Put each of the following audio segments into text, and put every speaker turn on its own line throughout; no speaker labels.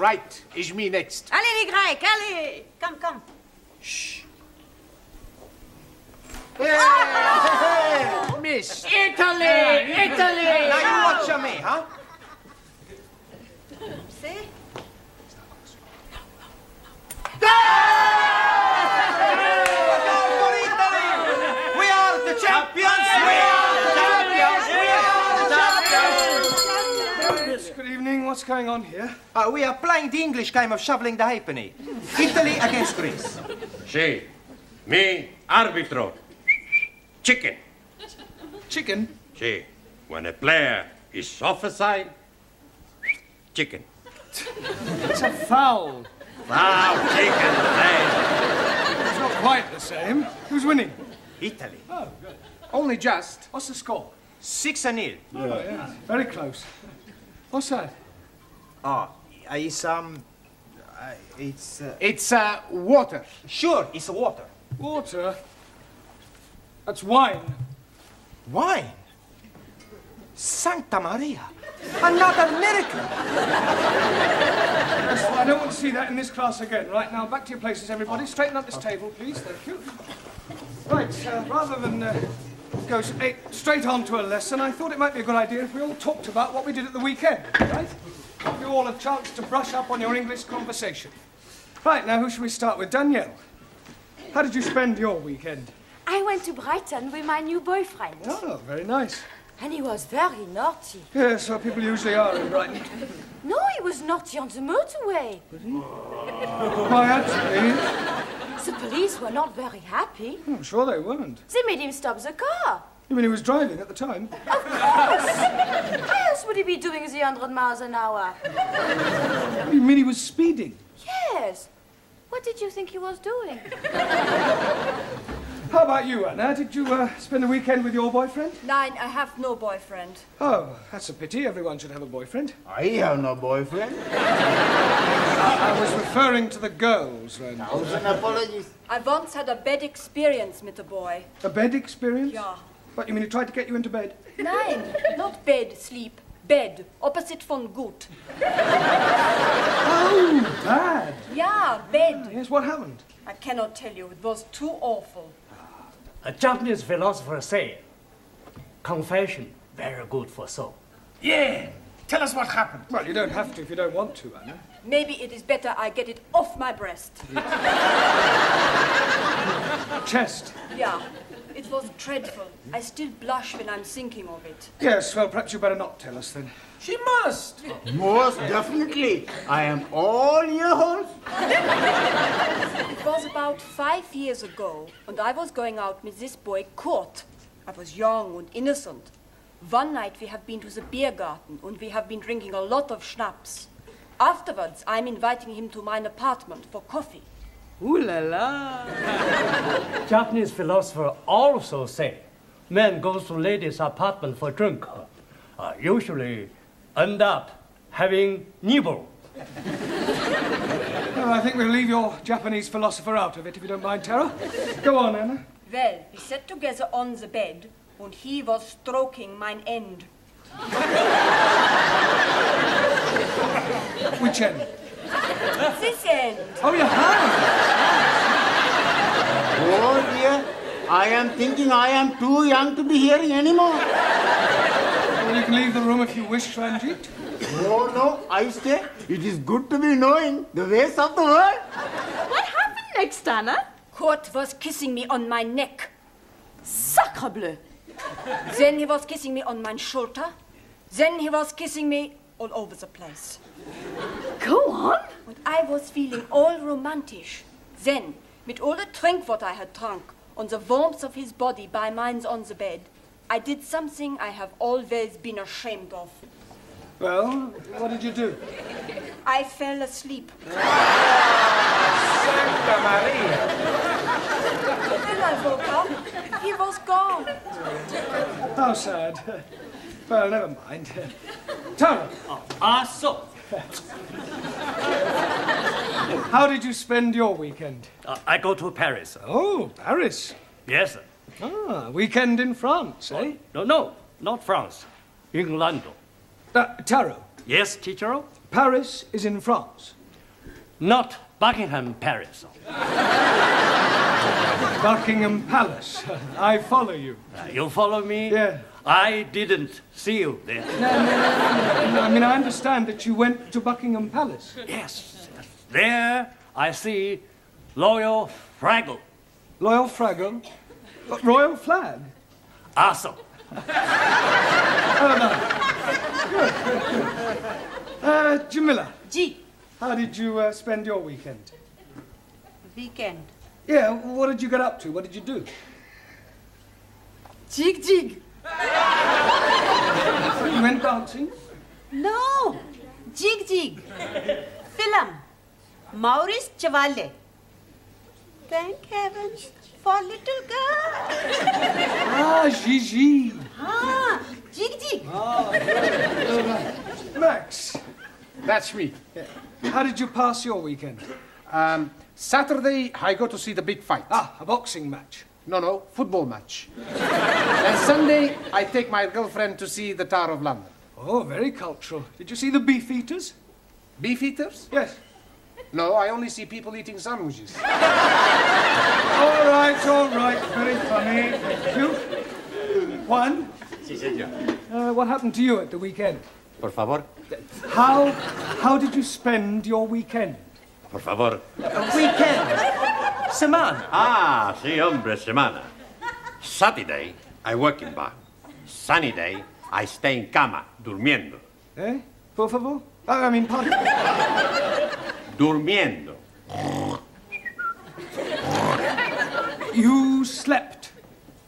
right, is me next.
Allez les Grecs, allez. Come.
Shh. Hey, Miss. Italy!
Now you watch me, huh?
See?
For Italy! We are the champions!
Yes, good evening. What's going on here?
We are playing the English game of shoveling the halfpenny. Italy against Greece.
Sì, me arbitro. Chicken.
Chicken?
Sì, when a player is offside, chicken.
It's a foul.
Foul, chicken, play.
It's not quite the same. Who's winning?
Italy.
Oh, good.
Only just.
What's the score?
6-0.
Oh, yeah. Very close. What's that?
It's
Water.
Sure, it's water.
Water? That's wine.
Wine? Santa Maria. Another miracle.
Yes, well, I don't want to see that in this class again. Right, now, back to your places, everybody. Straighten up this table, please. Thank you. Right, rather than go straight on to a lesson, I thought it might be a good idea if we all talked about what we did at the weekend, right? Give you all a chance to brush up on your English conversation. Right, now, who should we start with? Danielle. How did you spend your weekend?
I went to Brighton with my new boyfriend.
Oh, very nice.
And he was very naughty.
Yes, well, people usually are in Brighton.
No, he was naughty on the motorway.
Why, actually,
The police were not very happy.
I'm sure they weren't.
They made him stop the car.
You mean he was driving at the time?
Of course! How else would he be doing the 100 miles an hour?
You mean he was speeding?
Yes. What did you think he was doing?
How about you, Anna? Did you spend the weekend with your boyfriend?
Nein, I have no boyfriend.
Oh, that's a pity. Everyone should have a boyfriend.
I have no boyfriend.
I was referring to the girls, then.
Thousand apologies.
I once had a bad experience with a boy.
A bed experience?
Ja.
What, you mean he tried to get you into bed?
Nein, not bed, sleep. Bed, opposite von gut.
Oh, bad.
Ja, bed.
Yes, what happened?
I cannot tell you, it was too awful.
A Japanese philosopher said, confession, very good for soul.
Yeah. Tell us what happened.
Well, you don't have to if you don't want to, Anna.
Maybe it is better I get it off my breast.
Chest.
Yeah, it was dreadful. I still blush when I'm thinking of it.
Yes, well, perhaps you better not tell us, then.
She must. Most definitely. I am all yours.
It was about 5 years ago, and I was going out with this boy, Kurt. I was young and innocent. One night we have been to the beer garden, and we have been drinking a lot of schnapps. Afterwards, I'm inviting him to my apartment for coffee.
Ooh la la! Japanese philosopher also say, man goes to lady's apartment for drink. Usually end up having nibble.
Well, I think we'll leave your Japanese philosopher out of it, if you don't mind, Tara. Go on, Anna.
Well, we sat together on the bed, and he was stroking mine end.
Which end?
This end.
Oh, your hand.
Oh dear. I am thinking I am too young to be hearing anymore.
Well, you can leave the room if you wish, Ranjit.
No, I stay. It is good to be knowing the ways of the world.
What happened next, Anna?
Kurt was kissing me on my neck.
Sacre bleu!
Then he was kissing me on my shoulder. Then he was kissing me all over the place.
Go on.
And I was feeling all romantic. Then, with all the drink what I had drunk, on the warmth of his body by mine on the bed, I did something I have always been ashamed of.
Well, what did you do?
I fell asleep.
Santa Maria.
When I woke up, he was gone.
How sad. Well, never mind. Tara.
So.
How did you spend your weekend?
I go to Paris.
Oh, Paris.
Yes, sir.
Ah, weekend in France, eh?
No, not France. England.
Taro.
Yes, teacher?
Paris is in France.
Not Buckingham Paris.
Buckingham Palace. I follow you.
You follow me?
Yeah.
I didn't see you there.
No, I mean, I understand that you went to Buckingham Palace.
Yes. There I see Royal Fraggle.
Royal Fraggle? Royal flag?
Awesome.
Jamila.
G.
How did you spend your weekend?
Weekend.
Yeah, what did you get up to? What did you do?
Jig jig.
You went dancing?
No. Jig jig. Film. Maurice Chevalier. Thank heavens for little girl.
Ah, Gigi.
Ah, jig jig.
Max,
That's me.
how did you pass your weekend?
Saturday, I go to see the big fight.
Ah, a boxing match.
No, football match. And Sunday, I take my girlfriend to see the Tower of London.
Oh, very cultural. Did you see the beef eaters?
Beef eaters?
Yes.
No, I only see people eating sandwiches.
All right. Very funny. Thank you. Juan,
Sí, señor.
what happened to you at the weekend?
Por favor.
How did you spend your weekend?
Por favor.
Weekend. Semana.
Ah, sí, hombre, semana. Saturday, I work in bar. Sunny day, I stay in cama, durmiendo.
Eh? Por favor? I mean, pardon?
Durmiendo.
You slept.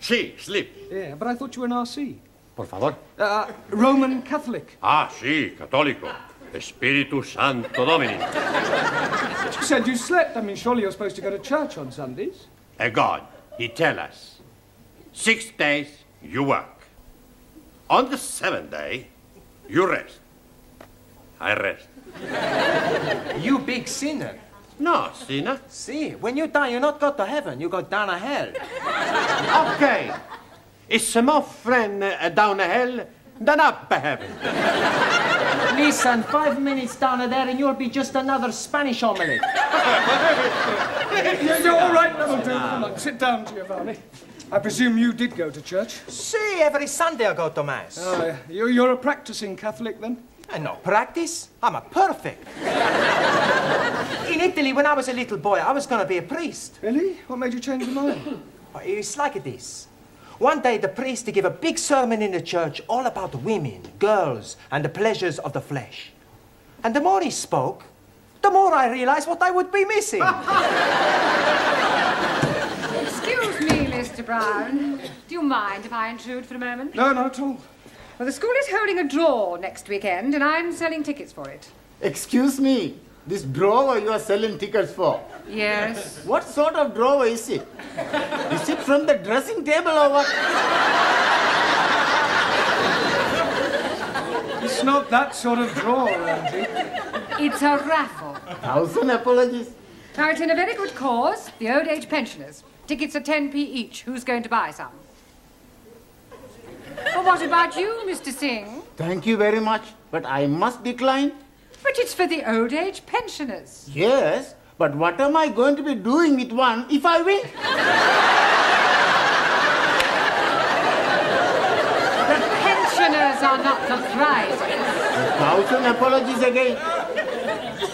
Sí, sleep.
Yeah, but I thought you were an RC.
Por favor.
Roman Catholic.
Ah, sí, católico. Espíritu Santo Domini.
You said you slept. I mean, surely you're supposed to go to church on Sundays.
A God, he tell us, 6 days you work. On the 7th day, you rest. I rest.
You big sinner.
No, sinner.
See, when you die, you not go to heaven, you go down to hell.
Okay. It's more friend down the hell than up heaven.
Listen, 5 minutes down there and you'll be just another Spanish omelette.
You're all right, that'll do. Come on, sit down, Giovanni. I presume you did go to church.
See, every Sunday I go to Mass.
Oh, yeah. You're a practicing Catholic, then?
And no practice, I'm a perfect. In Italy, when I was a little boy, I was going to be a priest.
Really? What made you change your mind?
It's like this. One day, the priest gave a big sermon in the church all about women, girls, and the pleasures of the flesh. And the more he spoke, the more I realized what I would be missing.
Excuse me, Mr. Brown. Do you mind if I intrude for a moment?
No, not at all.
Well, the school is holding a draw next weekend, and I'm selling tickets for it.
Excuse me, this drawer you are selling tickets for?
Yes.
What sort of drawer is it? Is it from the dressing table or what?
It's not that sort of drawer, Angie.
It's a raffle.
1,000 apologies.
Now, it's in a very good cause, the old age pensioners. Tickets are 10p each. Who's going to buy some? Well, what about you, Mr. Singh?
Thank you very much, but I must decline.
But it's for the old age pensioners.
Yes, but what am I going to be doing with one if I win?
The pensioners are not the prizes.
1,000 apologies again.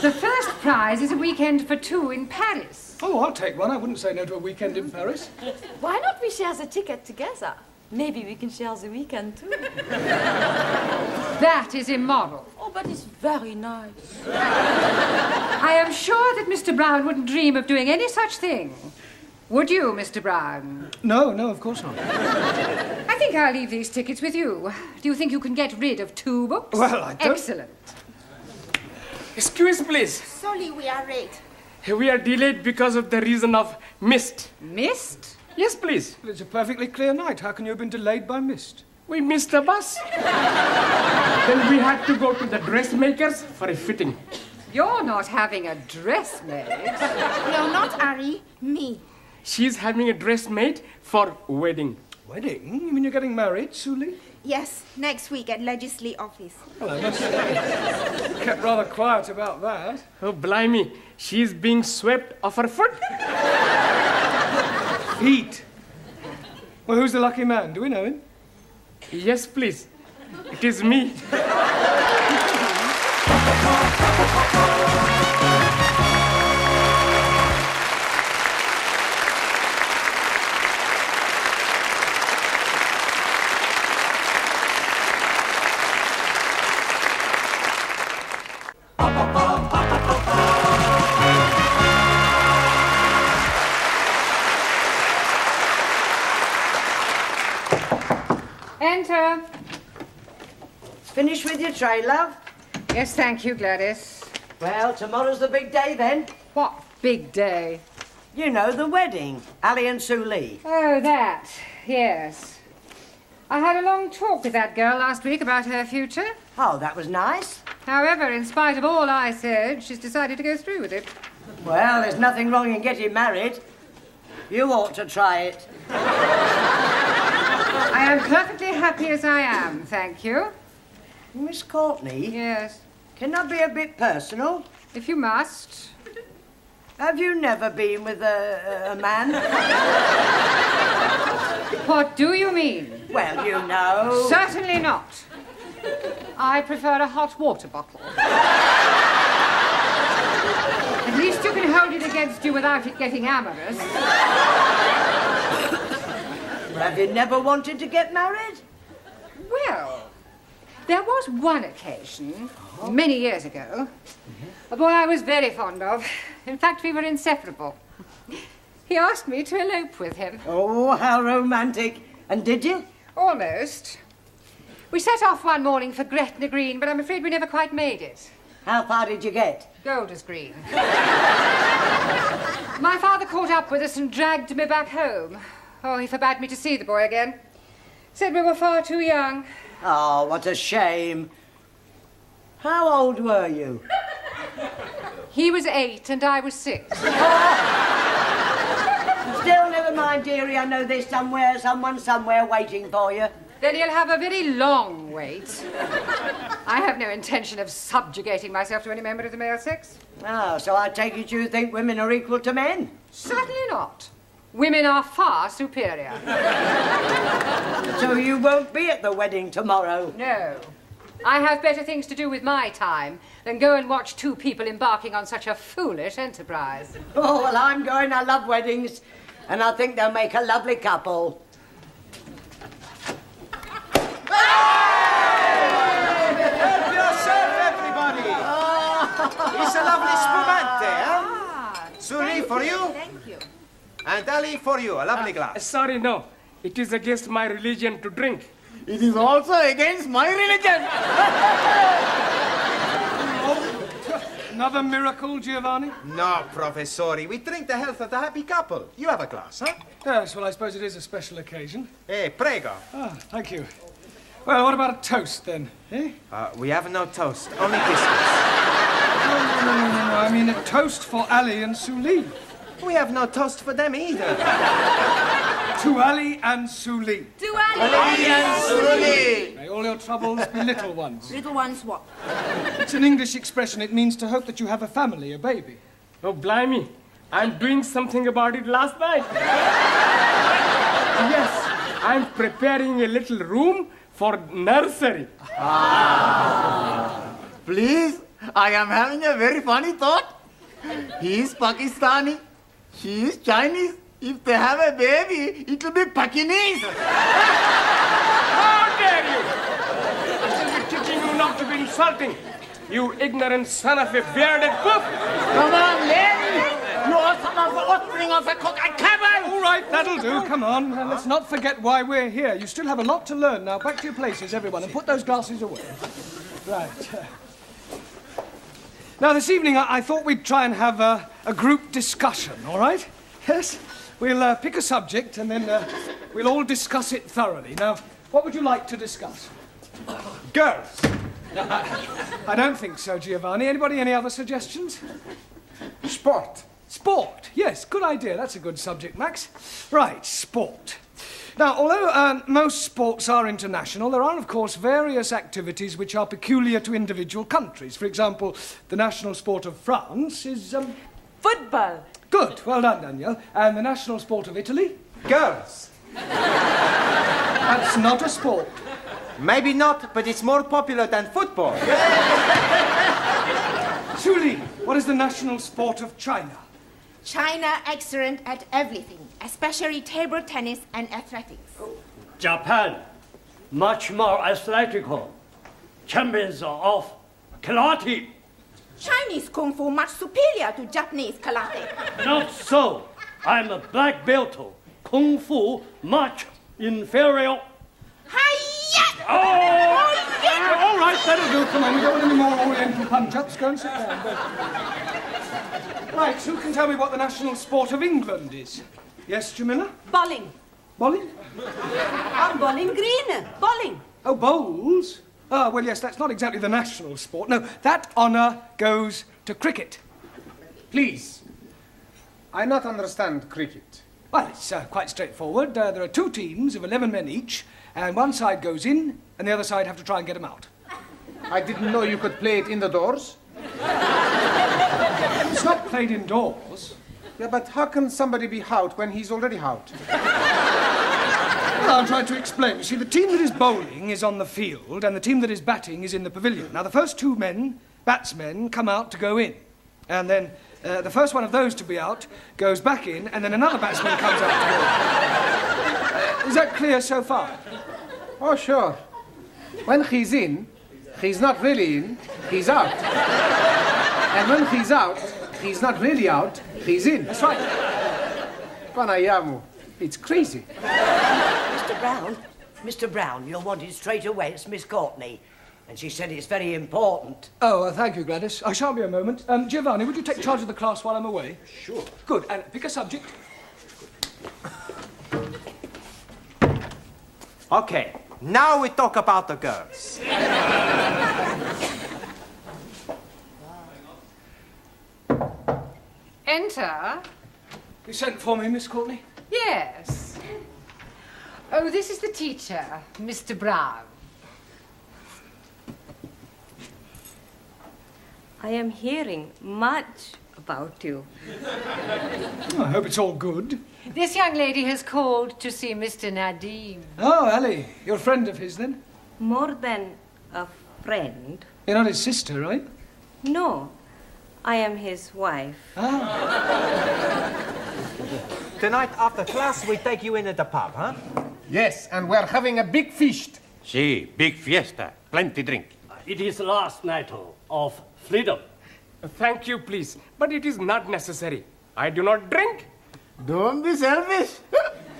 The first prize is a weekend for 2 in Paris.
Oh, I'll take one. I wouldn't say no to a weekend in Paris.
Why not we share the ticket together? Maybe we can share the weekend too.
That is immoral.
Oh, but it's very nice.
I am sure that Mr. Brown wouldn't dream of doing any such thing. Would you, Mr. Brown?
No, of course not.
I think I'll leave these tickets with you. Do you think you can get rid of 2 books?
Well, I don't...
Excellent.
Excuse, please.
Sorry, we are late.
We are delayed because of the reason of mist.
Mist?
Yes, please.
Well, it's a perfectly clear night. How can you have been delayed by mist?
We missed the bus. Then we had to go to the dressmakers for a fitting.
You're not having a dress made.
No, not Ari. Me.
She's having a dress made for wedding.
Wedding? You mean you're getting married, Suli?
Yes, next week at Legislative Office.
Well, I must say, kept rather quiet about that.
Oh, blimey. She's being swept off her foot.
Feet. Well, who's the lucky man? Do we know him?
Yes, please. It is me.
Enter.
Finished with your tray, love?
Yes, thank you, Gladys.
Well, tomorrow's the big day then.
What big day?
You know, the wedding. Ali and Sue Lee.
Oh, that. Yes. I had a long talk with that girl last week about her future.
Oh, that was nice.
However, in spite of all I said, she's decided to go through with it.
Well, there's nothing wrong in getting married. You ought to try it.
I am perfectly happy as I am, thank you.
Miss Courtney?
Yes.
Can I be a bit personal?
If you must.
Have you never been with a man?
What do you mean?
Well, you know.
Certainly not. I prefer a hot water bottle. At least you can hold it against you without it getting amorous.
Have you never wanted to get married?
Well, there was one occasion, many years ago, a boy I was very fond of. In fact, we were inseparable. He asked me to elope with him.
Oh, how romantic. And did you?
Almost. We set off one morning for Gretna Green, but I'm afraid we never quite made it.
How far did you get?
Golders Green. My father caught up with us and dragged me back home. Oh, he forbade me to see the boy again. Said we were far too young.
Oh, what a shame. How old were you?
He was 8 and I was 6.
Still, never mind, dearie. I know there's someone somewhere waiting for you.
Then you'll have a very long wait. I have no intention of subjugating myself to any member of the male sex.
Oh, so I take it you think women are equal to men?
Certainly not. Women are far superior.
So you won't be at the wedding tomorrow?
No. I have better things to do with my time than go and watch two people embarking on such a foolish enterprise.
Oh, well, I'm going. I love weddings. And I think they'll make a lovely couple.
Help yourself, everybody! It's a lovely spumante, huh? Suri, for you.
Thank you.
And Ali, for you, a lovely glass.
Sorry, no. It is against my religion to drink.
It is also against my religion.
Another miracle, Giovanni?
No, Professori. We drink the health of the happy couple. You have a glass, huh?
Yes, well, I suppose it is a special occasion.
Prego.
Ah, thank you. Well, what about a toast, then? Eh?
We have no toast, only biscuits.
No. I mean a toast for Ali and Sue Lee.
We have no toast for them either.
To Ali and Sue Lee.
To Ali.
Ali and Sue Lee.
May all your troubles be little ones.
Little ones what?
It's an English expression. It means to hope that you have a family, a baby.
Oh, blimey. I'm doing something about it last night. Yes, I'm preparing a little room for nursery.
Please, I am having a very funny thought. He is Pakistani. She is Chinese. If they have a baby, it will be Pakinese.
How dare you! I shall be teaching you not to be insulting, you ignorant son of a bearded cook.
Come on, Larry. You are some of the offspring of a cook at cabin.
All right, that'll do. Come on. Let's not forget why we're here. You still have a lot to learn. Now, back to your places, everyone, and put those glasses away. Right. Now, this evening, I thought we'd try and have a group discussion, all right? Yes? We'll pick a subject, and then we'll all discuss it thoroughly. Now, what would you like to discuss?
Girls.
I don't think so, Giovanni. Anybody, any other suggestions?
Sport.
Sport. Yes, good idea. That's a good subject, Max. Right, sport. Now, although most sports are international, there are, of course, various activities which are peculiar to individual countries. For example, the national sport of France is...
Football.
Good. Well done, Danielle. And the national sport of Italy?
Girls.
That's not a sport.
Maybe not, but it's more popular than football.
Suli, what is the national sport of China?
China excellent at everything, especially table tennis and athletics.
Japan, much more athletical. Champions of karate.
Chinese Kung Fu much superior to Japanese karate.
Not so. I'm a black belt. Kung Fu much inferior.
Hi-ya!
Oh, yeah. All right, that'll do. Come on, we don't want any more Oriental punch-ups. Go and sit down. Right, who can tell me what the national sport of England is? Yes, Jamila?
Bowling.
Bowling?
I'm bowling green. Bowling.
Oh, bowls? Ah, well, yes, that's not exactly the national sport. No, that honour goes to cricket.
Please. I not understand cricket.
Well, it's quite straightforward. There are two teams of 11 men each, and one side goes in, and the other side have to try and get them out.
I didn't know you could play it indoors.
It's not played indoors.
Yeah, but how can somebody be out when he's already out?
Well, I'll try to explain. You see, the team that is bowling is on the field, and the team that is batting is in the pavilion. Now, the first two men, batsmen, come out to go in. And then the first one of those to be out goes back in, and then another batsman comes out to go in. Is that clear so far?
Oh, sure. When he's in, he's not really in, he's out. And when he's out, he's not really out, he's in.
That's right.
Panayamu, it's crazy.
Mr. Brown, you're wanted straight away. It's Miss Courtney. And she said it's very important.
Oh, thank you, Gladys. I shan't be a moment. Giovanni, would you take charge of the class while I'm away?
Sure.
Good. And pick a subject.
Okay, now we talk about the girls.
Enter.
You sent for me, Miss Courtney?
Yes. Oh, this is the teacher, Mr. Brown.
I am hearing much about you.
Oh, I hope it's all good.
This young lady has called to see Mr. Nadim.
Oh, Ali, you're a friend of his, then?
More than a friend.
You're not his sister, right?
No, I am his wife.
Tonight after class, we take you in at the pub, huh?
Yes, and we're having a big feast.
Si, big fiesta. Plenty drink.
It is last night of freedom.
Thank you, please. But it is not necessary. I do not drink.
Don't be selfish.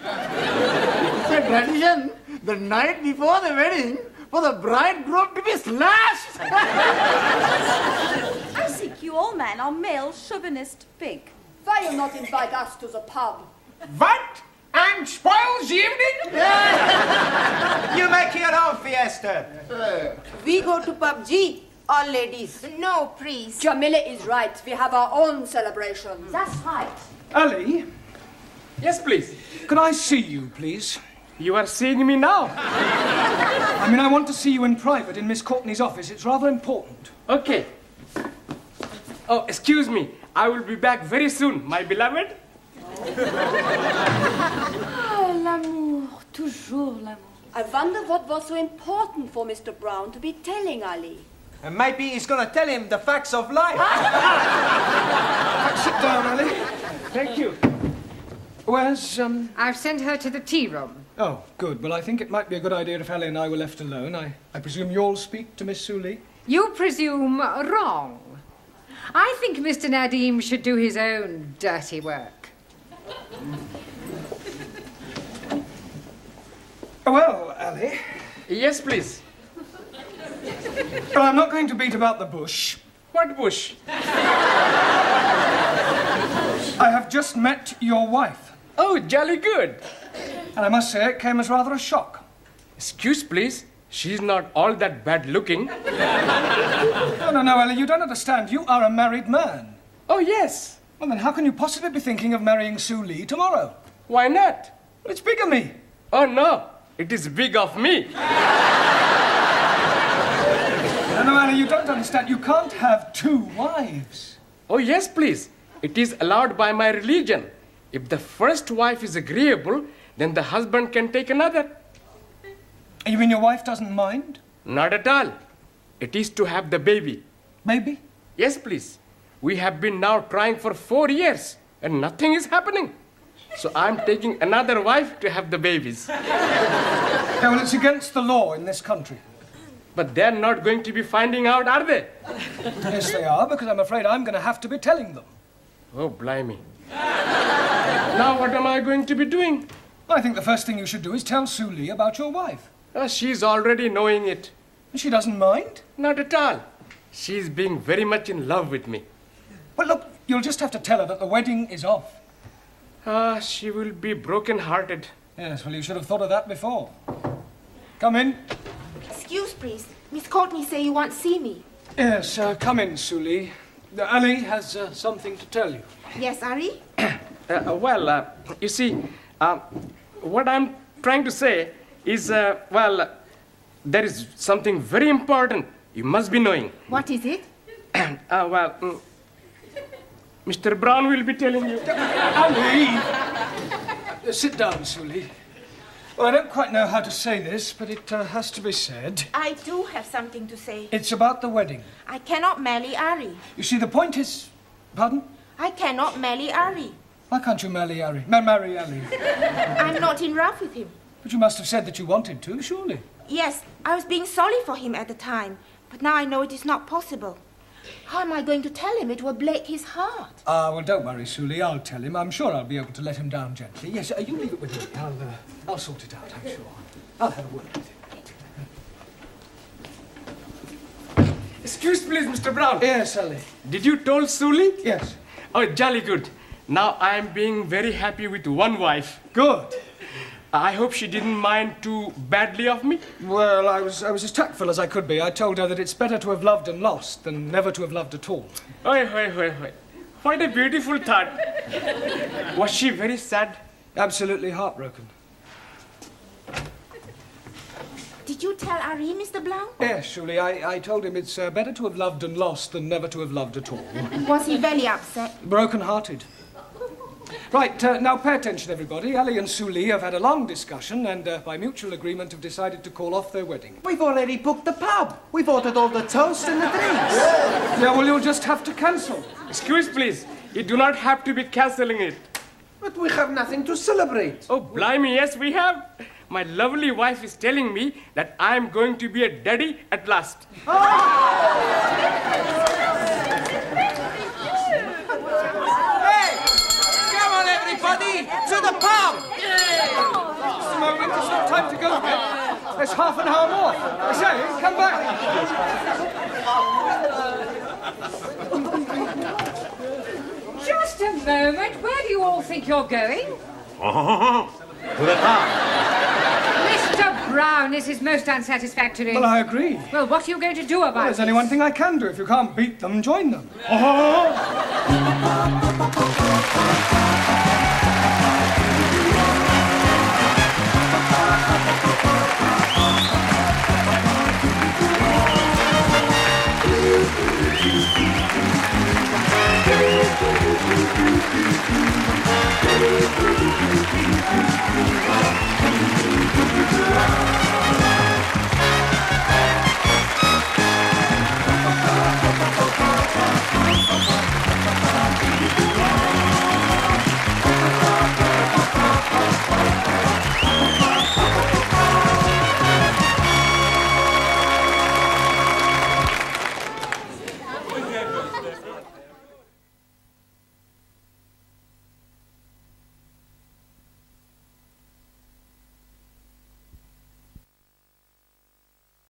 It's a tradition, the night before the wedding, for the bridegroom to be slashed.
I think you all men are male chauvinist pig.
Why you not invite us to the pub?
What? And spoils the evening?
You make your own fiesta.
We go to PUBG, all ladies.
No, please.
Jamila is right. We have our own celebration.
That's right.
Ali,
Yes, please.
could I see you, please?
You are seeing me now.
I mean, I want to see you in private in Miss Courtney's office. It's rather important.
Okay. Oh, excuse me. I will be back very soon, my beloved.
Ah, l'amour, toujours l'amour. I wonder what was so important for Mr. Brown to be telling Ali.
And maybe he's going to tell him the facts of life.
Sit down, Ali.
Thank you.
Where's,
I've sent her to the tea room.
Oh, good. Well, I think it might be a good idea if Ali and I were left alone. I presume you'll speak to Miss Suli?
You presume wrong. I think Mr. Nadim should do his own dirty work.
Well, Ali,
Yes, please.
well, I'm not going to beat about the bush.
What bush?
I have just met your wife,
Oh, jolly good.
and I must say it came as rather a shock.
Excuse, please. She's not all that bad looking.
No, Ali, you don't understand. You are a married man.
Oh, yes.
Well, then how can you possibly be thinking of marrying Sue Lee tomorrow?
Why not?
Well, it's bigamy.
Oh, no. It is big of me.
No, Anna, you don't understand. You can't have 2 wives.
Oh, yes, please. It is allowed by my religion. If the first wife is agreeable, then the husband can take another.
You mean your wife doesn't mind?
Not at all. It is to have the baby.
Baby?
Yes, please. We have been now trying for 4 years, and nothing is happening. So I'm taking another wife to have the babies.
Yeah, well, it's against the law in this country.
But they're not going to be finding out, are they?
Yes, they are, because I'm afraid I'm going to have to be telling them.
Oh, blimey. Now what am I going to be doing?
I think the first thing you should do is tell Sue Lee about your wife.
She's already knowing it.
She doesn't mind?
Not at all. She's being very much in love with me.
Well, look, you'll just have to tell her that the wedding is off.
She will be broken-hearted.
Yes, well, you should have thought of that before. Come in.
Excuse, please. Miss Courtney say you want to see me.
Yes, come in, Sue Lee. Ali has something to tell you.
Yes, Ari?
You see, what I'm trying to say is, there is something very important you must be knowing.
What is it?
Mr. Brown will be telling you.
Ali! Sit down, Sue Lee. Well, I don't quite know how to say this, but it has to be said.
I do have something to say.
It's about the wedding.
I cannot marry Ari.
You see, the point is... Pardon?
I cannot marry Ari.
Why can't you marry Ali? Marry Ali?
I'm not in love with him.
But you must have said that you wanted to, surely.
Yes, I was being sorry for him at the time, but now I know it is not possible. How am I going to tell him? It will break his heart.
Well, don't worry, Sue Lee. I'll tell him. I'm sure I'll be able to let him down gently. Yes, you leave it with me. I'll sort it out, I'm sure. I'll have a word with him.
Excuse, please, Mr. Brown.
Yes, Ali.
Did you tell Sue Lee?
Yes.
Oh, jolly good. Now I'm being very happy with one wife.
Good.
I hope she didn't mind too badly of me.
Well, I was as tactful as I could be. I told her that it's better to have loved and lost than never to have loved at all.
Oi. What a beautiful thought. Was she very sad?
Absolutely heartbroken.
Did you tell Ari, Mr. Blount?
Yes, surely. I told him it's better to have loved and lost than never to have loved at all.
Was he very upset?
Broken-hearted. Right, now pay attention, everybody. Ali and Sue Lee have had a long discussion and, by mutual agreement, have decided to call off their wedding.
We've already booked the pub. We've ordered all the toast and the drinks.
Yeah, well, you'll just have to cancel.
Excuse, please. You do not have to be cancelling it.
But we have nothing to celebrate.
Oh, blimey, yes, we have. My lovely wife is telling me that I'm going to be a daddy at last.
Everybody, to the pub!
Just a moment, it's not time to go yet. There's half an hour more. I say, come back.
Just a moment. Where do you all think you're going?
To the pub.
Mr. Brown, this is most unsatisfactory.
Well, I agree.
Well, what are you going to do about it?
There's only one thing I can do. If you can't beat them, join them.